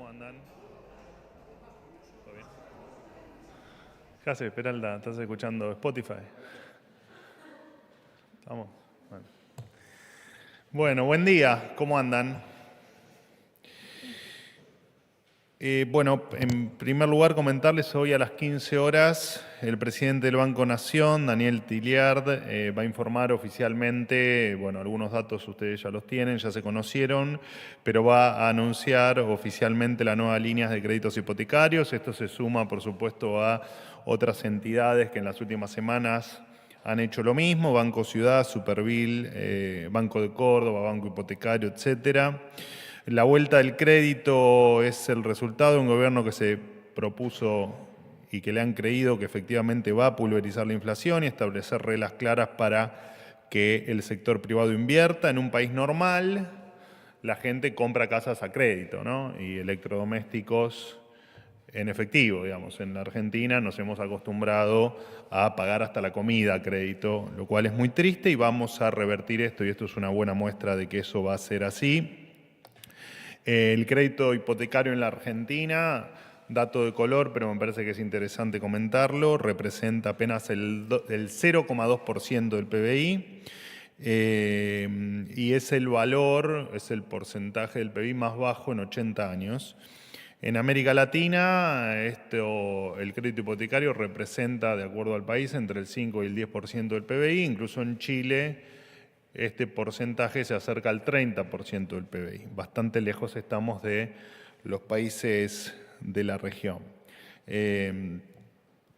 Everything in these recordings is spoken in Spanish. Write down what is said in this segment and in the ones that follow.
¿Cómo andan? ¿Todo bien? ¿Qué haces, Peralta? ¿Estás escuchando Spotify? ¿Estamos? Bueno, buen día. ¿Cómo andan? Bueno, en primer lugar comentarles hoy a las 15 horas el presidente del Banco Nación, Daniel Tilliard, va a informar oficialmente, bueno, algunos datos ustedes ya los tienen, ya se conocieron, pero va a anunciar oficialmente las nuevas líneas de créditos hipotecarios. Esto se suma, por supuesto, a otras entidades que en las últimas semanas han hecho lo mismo: Banco Ciudad, Supervil, Banco de Córdoba, Banco Hipotecario, etcétera. La vuelta del crédito es el resultado de un gobierno que se propuso y que le han creído que efectivamente va a pulverizar la inflación y establecer reglas claras para que el sector privado invierta. En un país normal, la gente compra casas a crédito, ¿no? Y electrodomésticos en efectivo, digamos. En la Argentina nos hemos acostumbrado a pagar hasta la comida a crédito, lo cual es muy triste, y vamos a revertir esto, y esto es una buena muestra de que eso va a ser así. El crédito hipotecario en la Argentina, dato de color, pero me parece que es interesante comentarlo, representa apenas el 0,2% del PBI. Y es el valor, es el porcentaje del PBI más bajo en 80 años. En América Latina, el crédito hipotecario representa, de acuerdo al país, entre el 5 y el 10% del PBI. Incluso en Chile, este porcentaje se acerca al 30% del PBI. Bastante lejos estamos de los países de la región.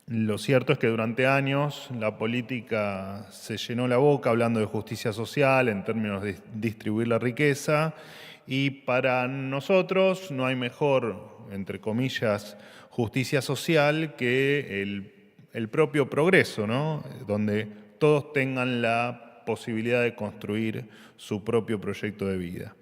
Lo cierto es que durante años la política se llenó la boca hablando de justicia social en términos de distribuir la riqueza, y para nosotros no hay mejor, entre comillas, justicia social que el propio progreso, ¿no? Donde todos tengan la posibilidad de construir su propio proyecto de vida.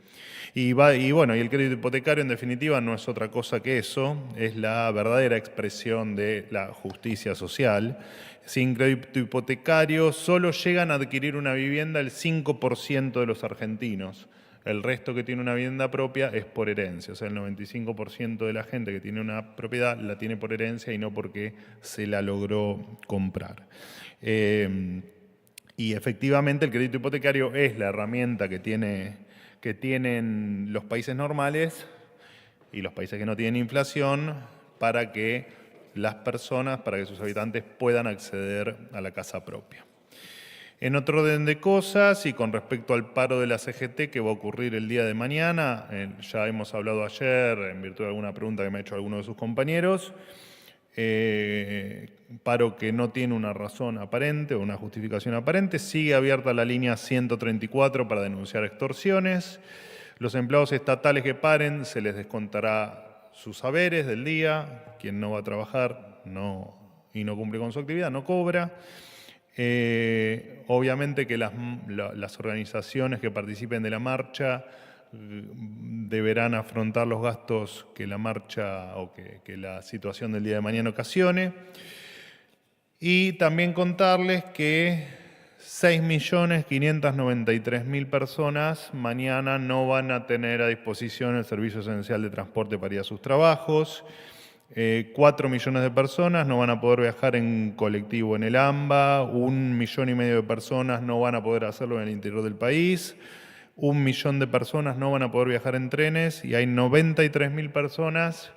Y el crédito hipotecario, en definitiva, no es otra cosa que eso, es la verdadera expresión de la justicia social. Sin crédito hipotecario solo llegan a adquirir una vivienda el 5% de los argentinos. El resto que tiene una vivienda propia es por herencia. O sea, el 95% de la gente que tiene una propiedad la tiene por herencia y no porque se la logró comprar. Y efectivamente el crédito hipotecario es la herramienta que tienen los países normales y los países que no tienen inflación para que las personas, para que sus habitantes puedan acceder a la casa propia. En otro orden de cosas, y con respecto al paro de la CGT que va a ocurrir el día de mañana, ya hemos hablado ayer en virtud de alguna pregunta que me ha hecho alguno de sus compañeros, paro que no tiene una razón aparente o una justificación aparente. Sigue abierta la línea 134 para denunciar extorsiones. Los empleados estatales que paren se les descontará sus saberes del día. Quien no va a trabajar y no cumple con su actividad no cobra. Obviamente que las organizaciones que participen de la marcha deberán afrontar los gastos que la marcha o que la situación del día de mañana ocasione. Y también contarles que 6.593.000 personas mañana no van a tener a disposición el servicio esencial de transporte para ir a sus trabajos. 4 millones de personas no van a poder viajar en colectivo en el AMBA, 1,5 millones de personas no van a poder hacerlo en el interior del país, 1 millón de personas no van a poder viajar en trenes, y hay 93.000 personas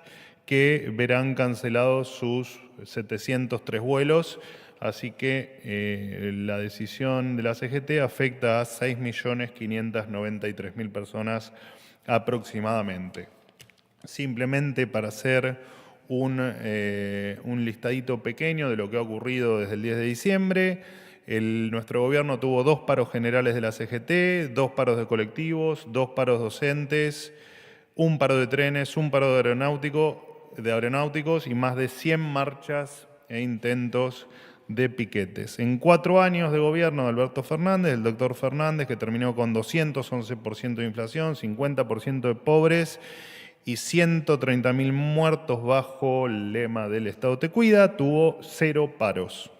que verán cancelados sus 703 vuelos. Así que la decisión de la CGT afecta a 6.593.000 personas aproximadamente. Simplemente para hacer un listadito pequeño de lo que ha ocurrido desde el 10 de diciembre. Nuestro gobierno tuvo 2 paros generales de la CGT, 2 paros de colectivos, 2 paros docentes, 1 paro de trenes, 1 paro de aeronáuticos y más de 100 marchas e intentos de piquetes. En 4 años de gobierno de Alberto Fernández, el doctor Fernández, que terminó con 211% de inflación, 50% de pobres y 130.000 muertos bajo el lema del Estado te cuida, tuvo 0 paros.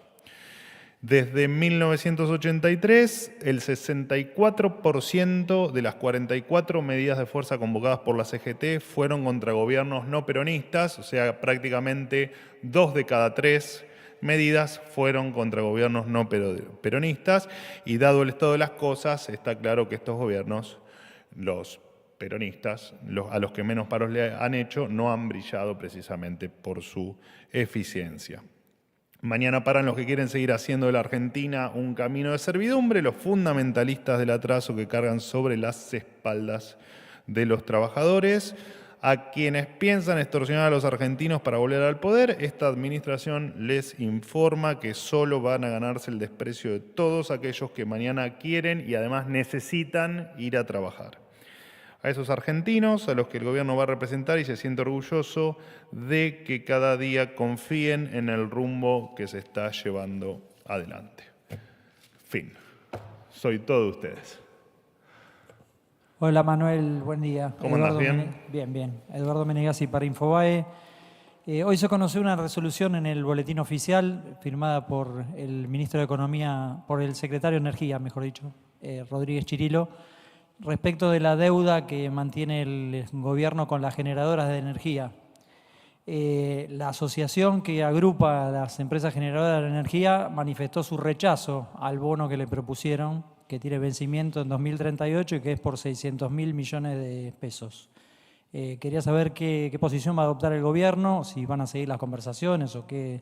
Desde 1983, el 64% de las 44 medidas de fuerza convocadas por la CGT fueron contra gobiernos no peronistas, o sea, prácticamente 2 de cada 3 medidas fueron contra gobiernos no peronistas, y dado el estado de las cosas, está claro que estos gobiernos, los peronistas, a los que menos paros le han hecho, no han brillado precisamente por su eficiencia. Mañana paran los que quieren seguir haciendo de la Argentina un camino de servidumbre, los fundamentalistas del atraso que cargan sobre las espaldas de los trabajadores. A quienes piensan extorsionar a los argentinos para volver al poder, esta administración les informa que solo van a ganarse el desprecio de todos aquellos que mañana quieren y además necesitan ir a trabajar. A esos argentinos, a los que el gobierno va a representar y se siente orgulloso de que cada día confíen en el rumbo que se está llevando adelante. Fin. Soy todo de ustedes. Hola Manuel, buen día. ¿Cómo andas? ¿Bien? Bien. Eduardo Menegazzi para Infobae. Hoy se conoció una resolución en el boletín oficial firmada por el ministro de Economía, por el secretario de Energía, mejor dicho, Rodríguez Chirilo, respecto de la deuda que mantiene el gobierno con las generadoras de energía. La asociación que agrupa a las empresas generadoras de energía manifestó su rechazo al bono que le propusieron, que tiene vencimiento en 2038 y que es por 600.000 millones de pesos. Quería saber qué posición va a adoptar el gobierno, si van a seguir las conversaciones o qué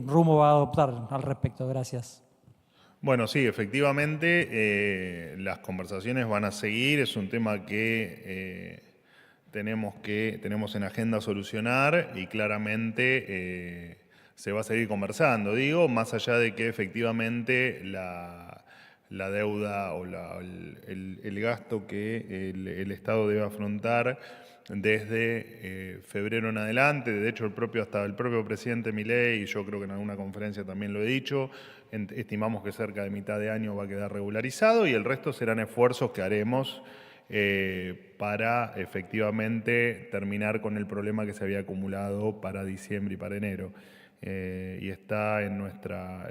rumbo va a adoptar al respecto. Gracias. Bueno, sí, efectivamente, las conversaciones van a seguir. Es un tema que tenemos en agenda solucionar y claramente se va a seguir conversando. Digo, más allá de que efectivamente la deuda o el gasto que el Estado debe afrontar desde febrero en adelante, de hecho hasta el propio presidente Milei, y yo creo que en alguna conferencia también lo he dicho, estimamos que cerca de mitad de año va a quedar regularizado y el resto serán esfuerzos que haremos para efectivamente terminar con el problema que se había acumulado para diciembre y para enero. Y está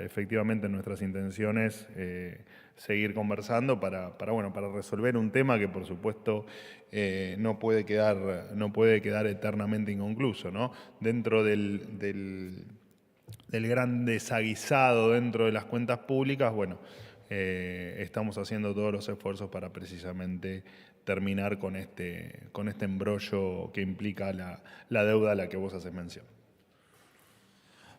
efectivamente en nuestras intenciones seguir conversando para resolver un tema que por supuesto no puede quedar eternamente inconcluso, ¿no? Dentro del gran desaguisado dentro de las cuentas públicas, estamos haciendo todos los esfuerzos para precisamente terminar con este embrollo que implica la deuda a la que vos haces mención.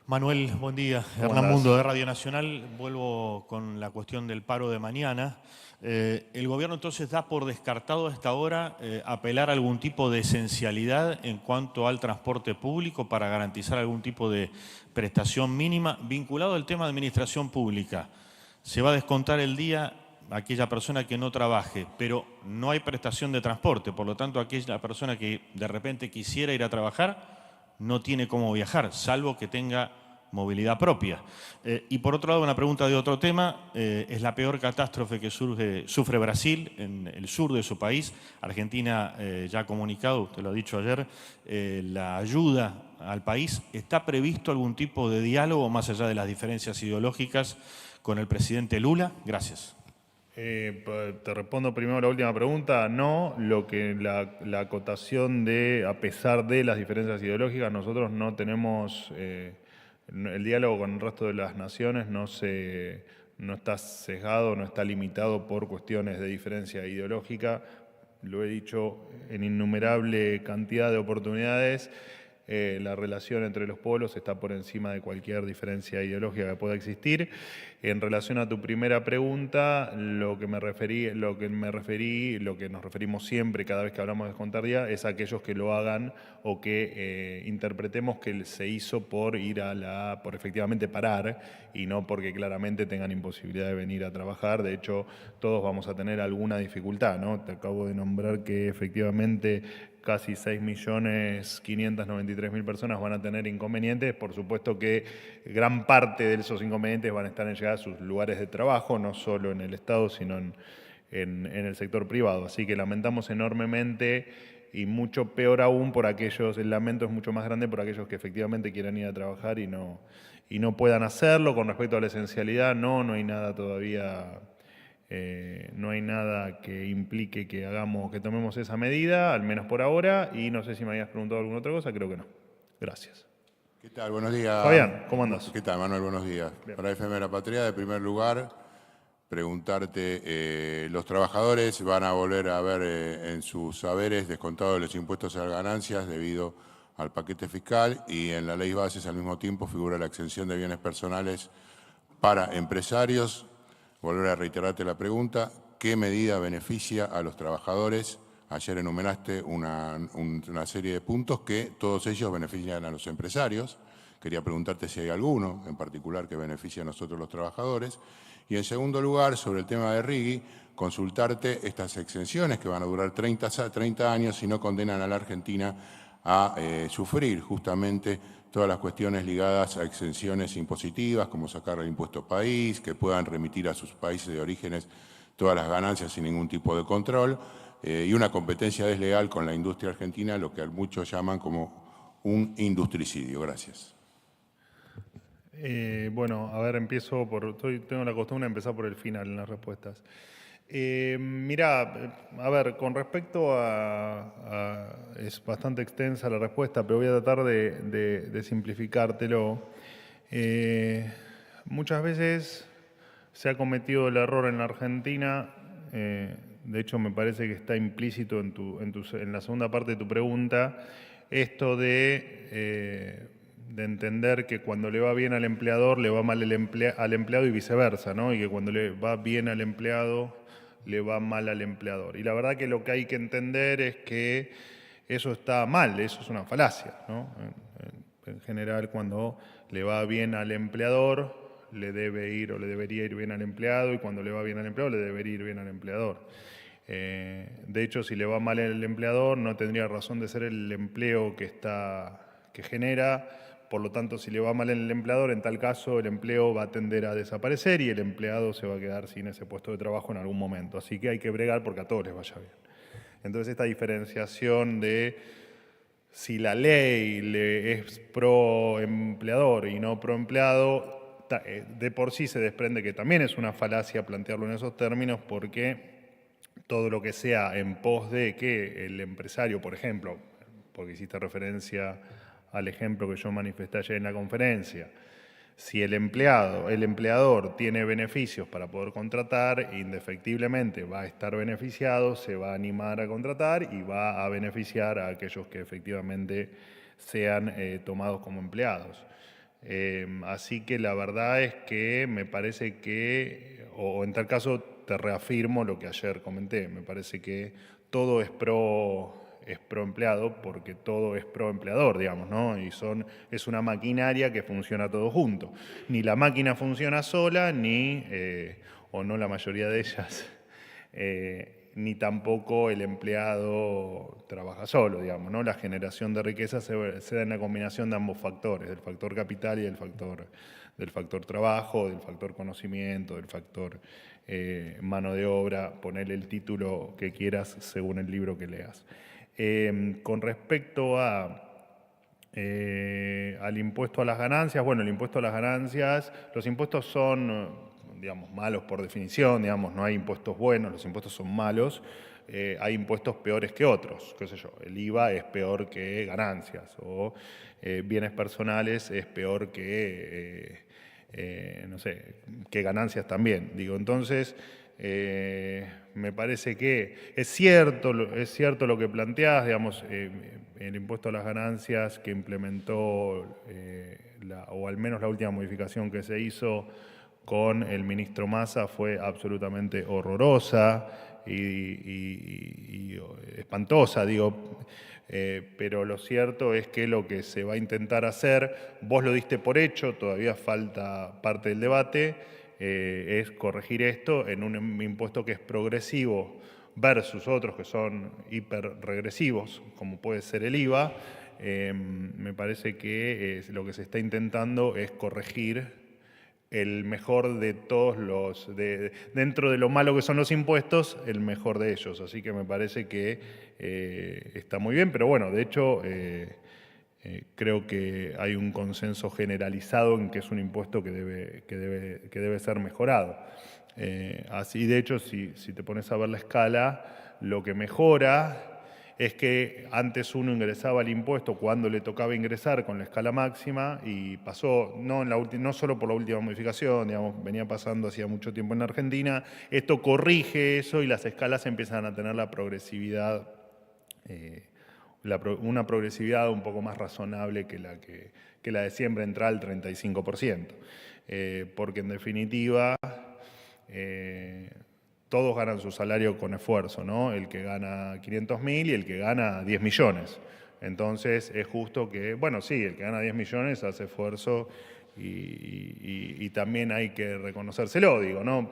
Manuel, buen día. Hernán Mundo de Radio Nacional. Vuelvo con la cuestión del paro de mañana. ¿El gobierno entonces da por descartado a esta hora apelar a algún tipo de esencialidad en cuanto al transporte público para garantizar algún tipo de prestación mínima vinculado al tema de administración pública? Se va a descontar el día a aquella persona que no trabaje, pero no hay prestación de transporte. Por lo tanto, aquella persona que de repente quisiera ir a trabajar no tiene cómo viajar, salvo que tenga movilidad propia. Y por otro lado, una pregunta de otro tema, es la peor catástrofe que sufre Brasil en el sur de su país. Argentina ya ha comunicado, usted lo ha dicho ayer, la ayuda al país. ¿Está previsto algún tipo de diálogo más allá de las diferencias ideológicas con el presidente Lula? Gracias. Te respondo primero la última pregunta. No, la acotación de, a pesar de las diferencias ideológicas, nosotros no tenemos, el diálogo con el resto de las naciones no está sesgado, no está limitado por cuestiones de diferencia ideológica. Lo he dicho en innumerable cantidad de oportunidades. La relación entre los pueblos está por encima de cualquier diferencia ideológica que pueda existir. En relación a tu primera pregunta, lo que nos referimos siempre cada vez que hablamos de descontar día es a aquellos que lo hagan o que interpretemos que se hizo por por efectivamente parar y no porque claramente tengan imposibilidad de venir a trabajar. De hecho, todos vamos a tener alguna dificultad, ¿no? Te acabo de nombrar que efectivamente casi 6.593.000 personas van a tener inconvenientes. Por supuesto que gran parte de esos inconvenientes van a estar en llegar a sus lugares de trabajo, no solo en el Estado, sino en el sector privado. Así que lamentamos enormemente y mucho peor aún por aquellos, el lamento es mucho más grande por aquellos que efectivamente quieran ir a trabajar y no y no puedan hacerlo. Con respecto a la esencialidad, no hay nada todavía, no hay nada que implique que tomemos esa medida, al menos por ahora, y no sé si me habías preguntado alguna otra cosa, creo que no. Gracias. ¿Qué tal? Buenos días. Fabián, ¿cómo andás? ¿Qué tal, Manuel? Buenos días. Bien. Para FM La Patria, de primer lugar, preguntarte, los trabajadores van a volver a ver en sus saberes descontados los impuestos a las ganancias debido al paquete fiscal, y en la ley bases al mismo tiempo figura la exención de bienes personales para empresarios. Volver a reiterarte la pregunta, ¿qué medida beneficia a los trabajadores? Ayer enumeraste una serie de puntos que todos ellos benefician a los empresarios. Quería preguntarte si hay alguno en particular que beneficie a nosotros los trabajadores. Y en segundo lugar, sobre el tema de RIGI, consultarte estas exenciones que van a durar 30 años y no condenan a la Argentina a sufrir justamente todas las cuestiones ligadas a exenciones impositivas, como sacar el impuesto país, que puedan remitir a sus países de orígenes todas las ganancias sin ningún tipo de control, y una competencia desleal con la industria argentina, lo que muchos llaman como un industricidio. Gracias. Bueno, a ver, tengo la costumbre de empezar por el final en las respuestas. Mirá, a ver, con respecto es bastante extensa la respuesta, pero voy a tratar de simplificártelo. Muchas veces se ha cometido el error en la Argentina, de hecho me parece que está implícito en la segunda parte de tu pregunta, esto de entender que cuando le va bien al empleador, le va mal al empleado y viceversa, ¿no? Y que cuando le va bien al empleado, le va mal al empleador. Y la verdad que lo que hay que entender es que eso está mal, eso es una falacia, ¿no? En general, cuando le va bien al empleador, le debe ir o le debería ir bien al empleado, y cuando le va bien al empleado, le debería ir bien al empleador. De hecho, si le va mal al empleador, no tendría razón de ser el empleo que genera. Por lo tanto, si le va mal el empleador, en tal caso el empleo va a tender a desaparecer y el empleado se va a quedar sin ese puesto de trabajo en algún momento. Así que hay que bregar porque a todos les vaya bien. Entonces, esta diferenciación de si la ley es pro empleador y no pro empleado, de por sí se desprende que también es una falacia plantearlo en esos términos, porque todo lo que sea en pos de que el empresario, por ejemplo, porque hiciste referencia al ejemplo que yo manifesté ayer en la conferencia, si el empleador tiene beneficios para poder contratar, indefectiblemente va a estar beneficiado, se va a animar a contratar y va a beneficiar a aquellos que efectivamente sean tomados como empleados. Así que la verdad es que me parece que, o en tal caso te reafirmo lo que ayer comenté, me parece que todo es pro empleado porque todo es pro empleador, digamos, ¿no? Y es una maquinaria que funciona todo junto. Ni la máquina funciona sola, o no la mayoría de ellas, ni tampoco el empleado trabaja solo, digamos, ¿no? La generación de riqueza se da en la combinación de ambos factores, del factor capital y del factor trabajo, del factor conocimiento, del factor mano de obra, ponerle el título que quieras según el libro que leas. Con respecto al impuesto a las ganancias, bueno, el impuesto a las ganancias, los impuestos son, digamos, malos por definición, digamos, no hay impuestos buenos, los impuestos son malos, hay impuestos peores que otros, qué sé yo, el IVA es peor que ganancias, o bienes personales es peor que, no sé, que ganancias también, digo, entonces me parece que es cierto lo que planteás, digamos, el impuesto a las ganancias que implementó, o al menos la última modificación que se hizo con el ministro Massa fue absolutamente horrorosa y espantosa, digo, pero lo cierto es que lo que se va a intentar hacer, vos lo diste por hecho, todavía falta parte del debate, es corregir esto en un impuesto que es progresivo versus otros que son hiperregresivos, como puede ser el IVA. Me parece que lo que se está intentando es corregir el mejor de todos dentro de lo malo que son los impuestos, el mejor de ellos. Así que me parece que está muy bien, pero bueno, de hecho Creo que hay un consenso generalizado en que es un impuesto que debe ser mejorado. Así, de hecho, si te pones a ver la escala, lo que mejora es que antes uno ingresaba el impuesto cuando le tocaba ingresar con la escala máxima y pasó, no solo por la última modificación, digamos, venía pasando hacía mucho tiempo en la Argentina, esto corrige eso y las escalas empiezan a tener la progresividad, una progresividad un poco más razonable que la de siempre entrar al 35%. Porque en definitiva todos ganan su salario con esfuerzo, ¿no? El que gana 500.000 y el que gana 10 millones. Entonces es justo que, bueno, sí, el que gana 10 millones hace esfuerzo y también hay que reconocérselo, digo, ¿no?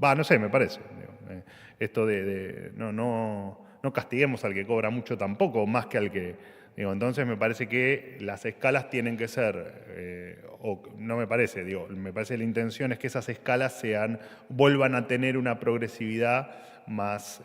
No sé, me parece. Digo, esto no castiguemos al que cobra mucho tampoco, más que al que... Digo, entonces me parece que las escalas tienen que ser, no me parece, digo, me parece que la intención es que esas escalas vuelvan a tener una progresividad más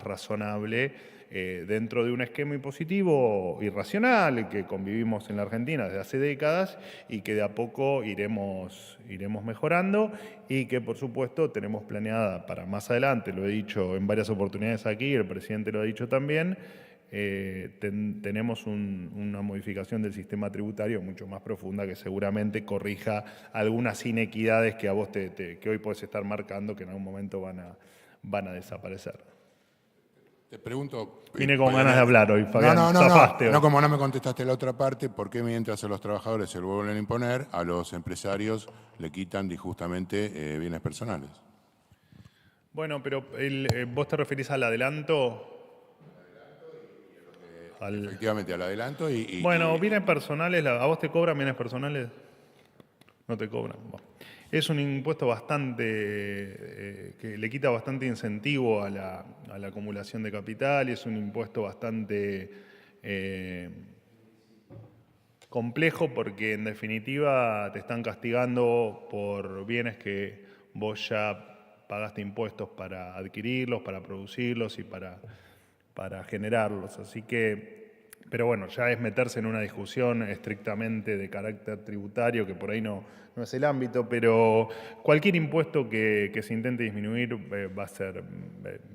razonable dentro de un esquema impositivo irracional que convivimos en la Argentina desde hace décadas y que de a poco iremos mejorando y que por supuesto tenemos planeada para más adelante, lo he dicho en varias oportunidades aquí, el presidente lo ha dicho también. Tenemos una modificación del sistema tributario mucho más profunda que seguramente corrija algunas inequidades que a vos que hoy podés estar marcando que en algún momento van a desaparecer. Te pregunto... Vine con ganas de hablar hoy, Fabián. No, como no me contestaste la otra parte, ¿por qué mientras a los trabajadores se lo vuelven a imponer, a los empresarios le quitan injustamente bienes personales? Bueno, pero vos te referís al adelanto... Efectivamente, al adelanto Bueno, bienes personales, ¿a vos te cobran bienes personales? No te cobran. Bueno. Es un impuesto que le quita bastante incentivo a la acumulación de capital y es un impuesto bastante complejo porque en definitiva te están castigando por bienes que vos ya pagaste impuestos para adquirirlos, para producirlos y para generarlos. Así que, pero bueno, ya es meterse en una discusión estrictamente de carácter tributario, que por ahí no es el ámbito, pero cualquier impuesto que se intente disminuir va a ser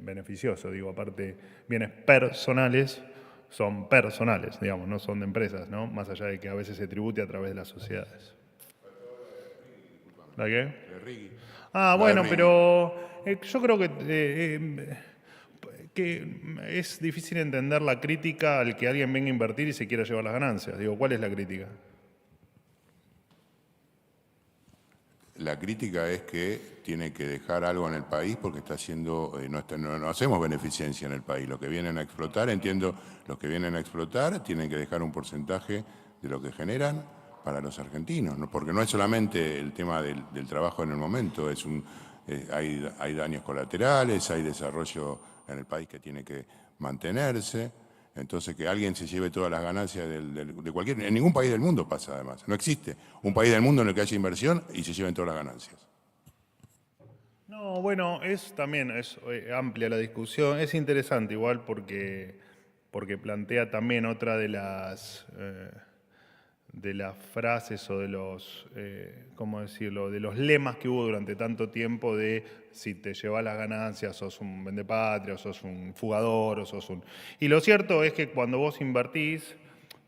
beneficioso. Digo, aparte, bienes personales son personales, digamos, no son de empresas, ¿no? Más allá de que a veces se tribute a través de las sociedades. ¿La qué? Bueno, pero yo creo que es difícil entender la crítica al que alguien venga a invertir y se quiera llevar las ganancias. Digo, ¿cuál es la crítica? La crítica es que tiene que dejar algo en el país porque está haciendo, no hacemos beneficencia en el país. Los que vienen a explotar, los que vienen a explotar tienen que dejar un porcentaje de lo que generan para los argentinos, ¿no? Porque no es solamente el tema del trabajo en el momento, hay daños colaterales, hay desarrollo en el país que tiene que mantenerse. Entonces, que alguien se lleve todas las ganancias de cualquier... En ningún país del mundo pasa, además. No existe un país del mundo en el que haya inversión y se lleven todas las ganancias. No, bueno, también es amplia la discusión. Es interesante igual porque plantea también otra de las frases o de los, ¿cómo decirlo?, de los lemas que hubo durante tanto tiempo de si te llevas las ganancias sos un vendepatria, o sos un fugador, o sos un... Y lo cierto es que cuando vos invertís,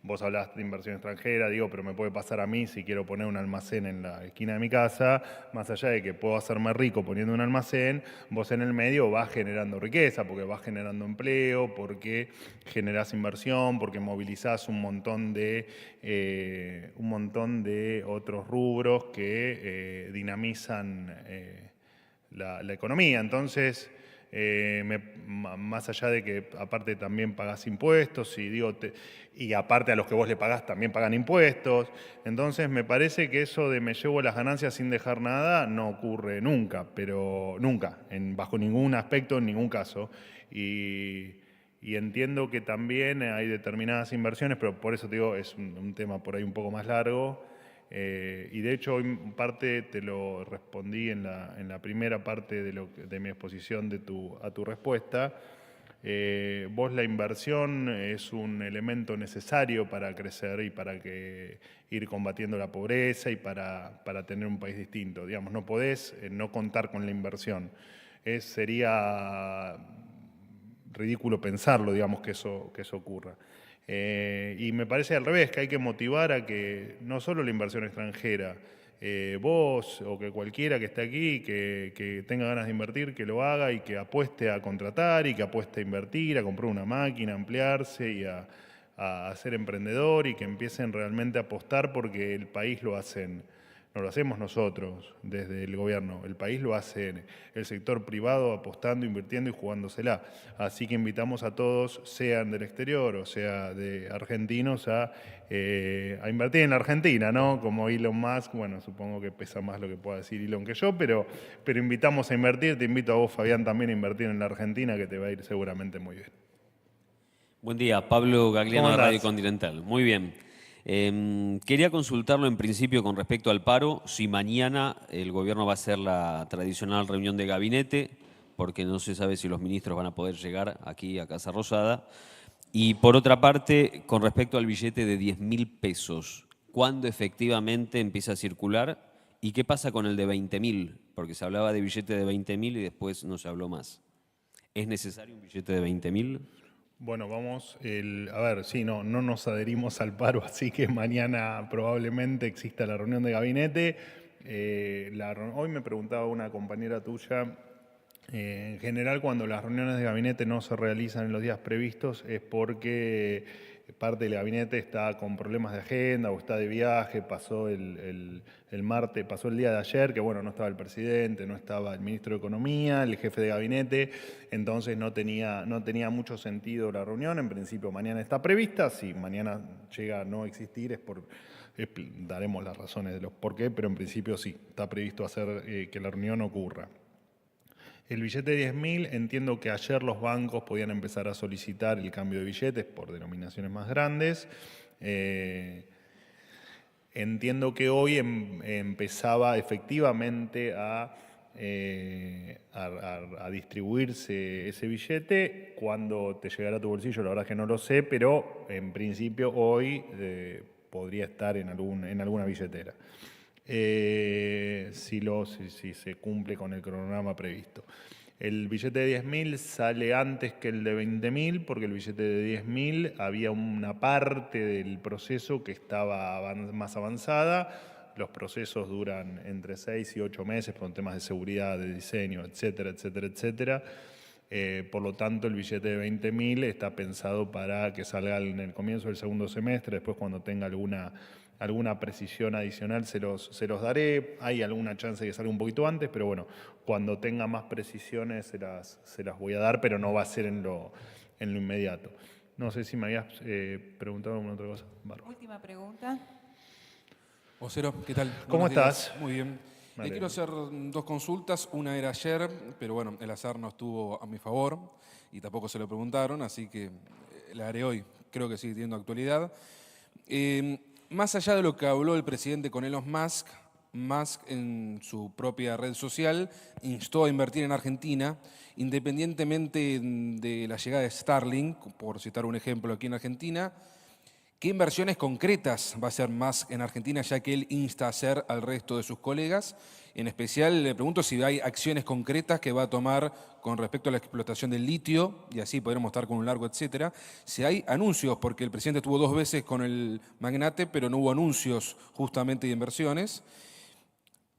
vos hablás de inversión extranjera, digo, pero me puede pasar a mí si quiero poner un almacén en la esquina de mi casa, más allá de que puedo hacerme rico poniendo un almacén, vos en el medio vas generando riqueza, porque vas generando empleo, porque generás inversión, porque movilizás un montón de otros rubros que dinamizan la economía. Entonces, más allá de que aparte también pagás impuestos y aparte a los que vos le pagás también pagan impuestos, entonces me parece que eso de me llevo las ganancias sin dejar nada no ocurre nunca, pero nunca, bajo ningún aspecto, en ningún caso. Y entiendo que también hay determinadas inversiones, pero por eso te digo, es un tema por ahí un poco más largo. Y de hecho, hoy parte te lo respondí en la primera parte de mi exposición a tu respuesta. Vos la inversión es un elemento necesario para crecer y para ir combatiendo la pobreza y para tener un país distinto. Digamos, no podés no contar con la inversión. Sería ridículo pensarlo, digamos, que eso ocurra. Y me parece al revés, que hay que motivar a que no solo la inversión extranjera, vos o que cualquiera que esté aquí, que tenga ganas de invertir, que lo haga y que apueste a contratar y que apueste a invertir, a comprar una máquina, a ampliarse y a ser emprendedor y que empiecen realmente a apostar porque el país lo hacen. No lo hacemos nosotros desde el gobierno, el país lo hace el sector privado apostando, invirtiendo y jugándosela. Así que invitamos a todos, sean del exterior o sea de argentinos, a invertir en la Argentina, ¿no? Como Elon Musk, bueno, supongo que pesa más lo que pueda decir Elon que yo, pero invitamos a invertir, te invito a vos, Fabián, también a invertir en la Argentina, que te va a ir seguramente muy bien. Buen día, Pablo Gagliano de ¿Cómo Radio andás? Continental. Muy bien. Quería consultarlo en principio con respecto al paro, si mañana el gobierno va a hacer la tradicional reunión de gabinete, porque no se sabe si los ministros van a poder llegar aquí a Casa Rosada. Y por otra parte, con respecto al billete de 10.000 pesos, ¿cuándo efectivamente empieza a circular? ¿Y qué pasa con el de 20.000? Porque se hablaba de billete de 20.000 y después no se habló más. ¿Es necesario un billete de 20.000? Bueno, vamos, a ver, sí, no nos adherimos al paro, así que mañana probablemente exista la reunión de gabinete. Hoy me preguntaba una compañera tuya, en general cuando las reuniones de gabinete no se realizan en los días previstos es porque parte del gabinete está con problemas de agenda o está de viaje, pasó el martes, pasó el día de ayer, que bueno, no estaba el presidente, no estaba el ministro de Economía, el jefe de gabinete, entonces no tenía mucho sentido la reunión. En principio mañana está prevista, si mañana llega a no existir daremos las razones de los por qué, pero en principio sí, está previsto hacer que la reunión ocurra. El billete de 10.000, entiendo que ayer los bancos podían empezar a solicitar el cambio de billetes por denominaciones más grandes. Entiendo que hoy empezaba efectivamente a distribuirse ese billete. Cuando te llegará a tu bolsillo, la verdad es que no lo sé, pero en principio hoy podría estar en alguna billetera. Si se cumple con el cronograma previsto. El billete de 10.000 sale antes que el de 20.000 porque el billete de 10.000 había una parte del proceso que estaba más avanzada. Los procesos duran entre 6 y 8 meses por temas de seguridad, de diseño, etcétera, etcétera, etcétera. Por lo tanto, el billete de 20.000 está pensado para que salga en el comienzo del segundo semestre. Después, cuando tenga alguna precisión adicional, se los daré. Hay alguna chance de que salga un poquito antes, pero bueno, cuando tenga más precisiones se las voy a dar, pero no va a ser en lo inmediato. No sé si me habías preguntado alguna otra cosa. Bárbaro. Última pregunta. Vocero, ¿qué tal? ¿Cómo Buenos días. estás? Muy bien. Me Le quiero hacer dos consultas. Una era ayer, pero bueno, el azar no estuvo a mi favor y tampoco se lo preguntaron, así que la haré hoy. Creo que sigue teniendo actualidad. Más allá de lo que habló el presidente con Elon Musk, Musk en su propia red social instó a invertir en Argentina, independientemente de la llegada de Starlink, por citar un ejemplo aquí en Argentina. ¿Qué inversiones concretas va a hacer Musk en Argentina, ya que él insta a hacer al resto de sus colegas? En especial le pregunto si hay acciones concretas que va a tomar con respecto a la explotación del litio, y así podremos estar con un largo etcétera. Si hay anuncios, porque el presidente estuvo 2 veces con el magnate, pero no hubo anuncios justamente de inversiones.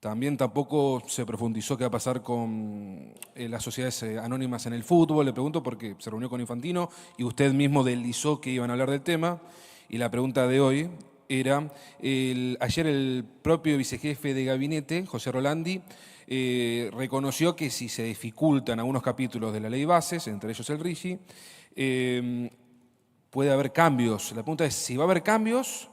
También tampoco se profundizó qué va a pasar con las sociedades anónimas en el fútbol. Le pregunto porque se reunió con Infantino y usted mismo deslizó que iban a hablar del tema. Y la pregunta de hoy era, ayer el propio vicejefe de gabinete, José Rolandi, reconoció que si se dificultan algunos capítulos de la ley bases, entre ellos el RIGI, puede haber cambios. La pregunta es si va a haber cambios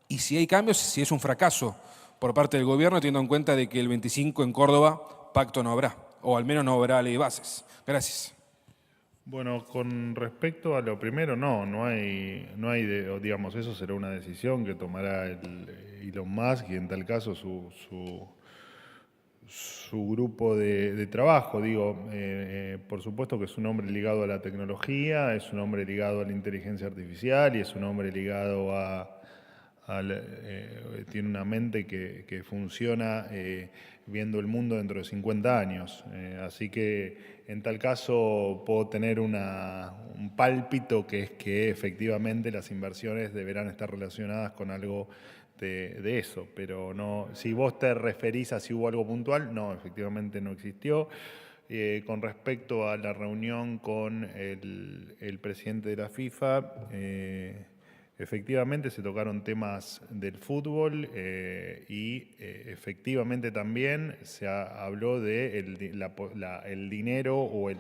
y si hay cambios, si es un fracaso por parte del gobierno, teniendo en cuenta de que el 25 en Córdoba pacto no habrá, o al menos no habrá ley bases. Gracias. Bueno, con respecto a lo primero, no hay, digamos, eso será una decisión que tomará Elon Musk y en tal caso su grupo de trabajo. Digo, por supuesto que es un hombre ligado a la tecnología, es un hombre ligado a la inteligencia artificial y es un hombre ligado tiene una mente que funciona viendo el mundo dentro de 50 años. Así que en tal caso puedo tener un pálpito que es que efectivamente las inversiones deberán estar relacionadas con algo de eso, pero no, si vos te referís a si hubo algo puntual, no, efectivamente no existió. Con respecto a la reunión con el presidente de la FIFA, efectivamente se tocaron temas del fútbol y efectivamente también se habló de el dinero o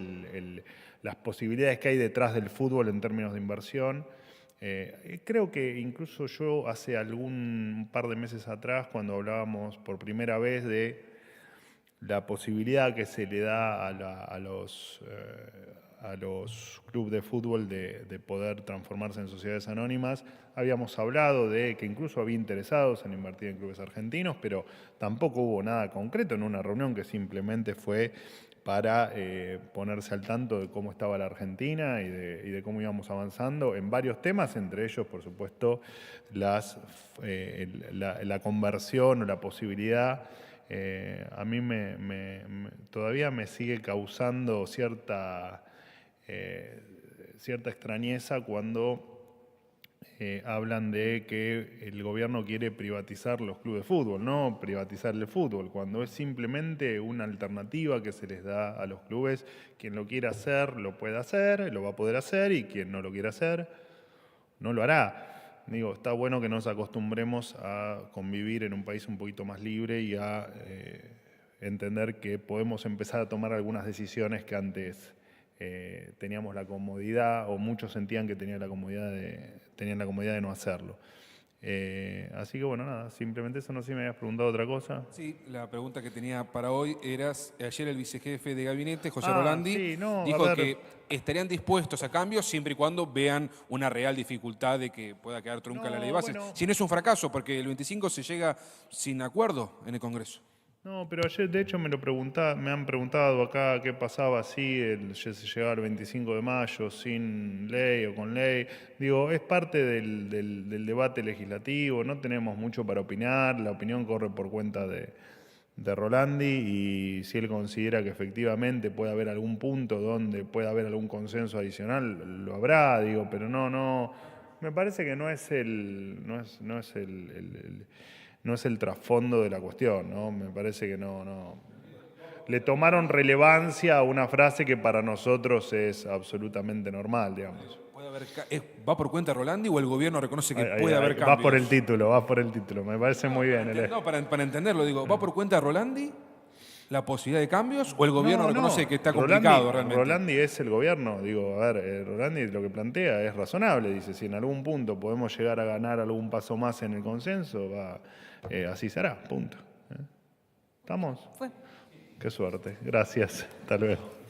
las posibilidades que hay detrás del fútbol en términos de inversión. Creo que incluso yo hace un par de meses atrás, cuando hablábamos por primera vez de la posibilidad que se le da a los clubes de fútbol de poder transformarse en sociedades anónimas, habíamos hablado de que incluso había interesados en invertir en clubes argentinos, pero tampoco hubo nada concreto en una reunión que simplemente fue para ponerse al tanto de cómo estaba la Argentina y de cómo íbamos avanzando en varios temas, entre ellos, por supuesto, la conversión o la posibilidad. A mí todavía me sigue causando cierta extrañeza cuando hablan de que el gobierno quiere privatizar los clubes de fútbol, no privatizar el fútbol, cuando es simplemente una alternativa que se les da a los clubes. Quien lo quiera hacer, lo puede hacer, lo va a poder hacer, y quien no lo quiera hacer, no lo hará. Digo, está bueno que nos acostumbremos a convivir en un país un poquito más libre y a entender que podemos empezar a tomar algunas decisiones que antes teníamos la comodidad, o muchos sentían que tenían la comodidad de no hacerlo. Así que bueno, nada, simplemente eso. No sé si me habías preguntado otra cosa. Sí, la pregunta que tenía para hoy era, ayer el vicejefe de gabinete, José Rolandi, sí, no, dijo a ver, que estarían dispuestos a cambios siempre y cuando vean una real dificultad de que pueda quedar trunca la ley de bases. Bueno. Si no es un fracaso, porque el 25 se llega sin acuerdo en el Congreso. No, pero ayer de hecho me han preguntado acá qué pasaba si se llegaba el 25 de mayo sin ley o con ley. Digo, es parte del debate legislativo, no tenemos mucho para opinar, la opinión corre por cuenta de Rolandi, y si él considera que efectivamente puede haber algún punto donde pueda haber algún consenso adicional, lo habrá, digo, pero no, me parece que no es el trasfondo de la cuestión, ¿no? Me parece que no. Le tomaron relevancia a una frase que para nosotros es absolutamente normal, digamos. ¿Va por cuenta de Rolandi o el gobierno reconoce que puede haber cambios? Va por el título, me parece muy bien. No, para entenderlo, digo, ¿va por cuenta de Rolandi la posibilidad de cambios o el gobierno reconoce que está complicado realmente? Rolandi es el gobierno, digo, a ver, Rolandi lo que plantea es razonable, dice, si en algún punto podemos llegar a ganar algún paso más en el consenso, así será, punto. ¿Estamos? Fue. Qué suerte, gracias, hasta luego.